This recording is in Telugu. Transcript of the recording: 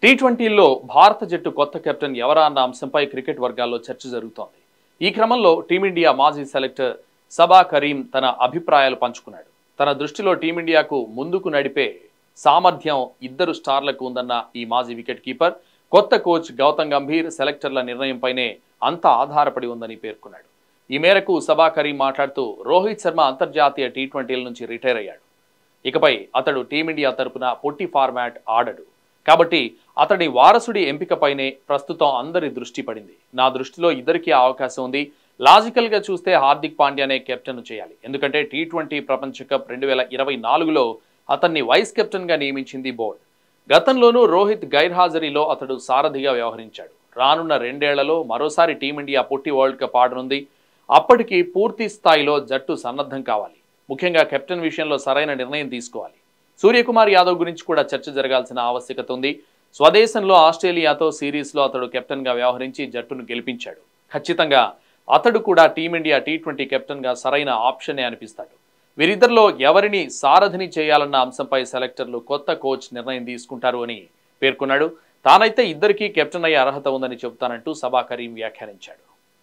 టీ20లో భారత జట్టు కొత్త కెప్టెన్ ఎవరా అన్న అంశంపై క్రికెట్ వర్గాల్లో చర్చ జరుగుతోంది. ఈ క్రమంలో టీమిండియా మాజీ సెలెక్టర్ సబా కరీం తన అభిప్రాయాలు పంచుకున్నాడు. తన దృష్టిలో టీమిండియాకు ముందుకు నడిపే సామర్థ్యం ఇద్దరు స్టార్లకు ఉందన్న ఈ మాజీ వికెట్ కీపర్ కొత్త కోచ్ గౌతమ్ గంభీర్ సెలెక్టర్ల నిర్ణయంపైనే అంతా ఆధారపడి ఉందని పేర్కొన్నాడు. ఈ మేరకు సబా కరీం మాట్లాడుతూ రోహిత్ శర్మ అంతర్జాతీయ టీ20ల నుంచి రిటైర్ అయ్యాడు. ఇకపై అతడు టీమిండియా తరపున పొట్టి ఫార్మాట్ ఆడడు. కాబట్టి అతడి వారసుడి ఎంపికపైనే ప్రస్తుతం అందరి దృష్టి పడింది. నా దృష్టిలో ఇద్దరికీ అవకాశం ఉంది. లాజికల్ గా చూస్తే హార్దిక్ పాండ్యానే కెప్టెన్ చేయాలి. ఎందుకంటే టీ20 ప్రపంచ కప్ 2024లో అతన్ని వైస్ కెప్టెన్ గా నియమించింది బోర్డు. గతంలోనూ రోహిత్ గైర్హాజరీలో అతడు సారథిగా వ్యవహరించాడు. రానున్న 2 ఏళ్లలో మరోసారి టీమిండియా పొట్టి వరల్డ్ కప్ ఆడనుంది. అప్పటికి పూర్తి స్థాయిలో జట్టు సన్నద్ధం కావాలి. ముఖ్యంగా కెప్టెన్ విషయంలో సరైన నిర్ణయం తీసుకోవాలి. సూర్యకుమార్ యాదవ్ గురించి కూడా చర్చ జరగాల్సిన ఆవశ్యకత ఉంది. స్వదేశంలో ఆస్ట్రేలియాతో సిరీస్లో అతడు కెప్టెన్ గా వ్యవహరించి జట్టును గెలిపించాడు. ఖచ్చితంగా అతడు కూడా టీమిండియా టీ20 కెప్టెన్ గా సరైన ఆప్షనే అనిపిస్తాడు. వీరిద్దరిలో ఎవరిని సారథిని చేయాలన్న అంశంపై సెలెక్టర్లు కొత్త కోచ్ నిర్ణయం తీసుకుంటారు అని పేర్కొన్నాడు. తానైతే ఇద్దరికీ కెప్టెన్ అయ్యే అర్హత ఉందని చెబుతానంటూ సబా కరీం వ్యాఖ్యానించాడు.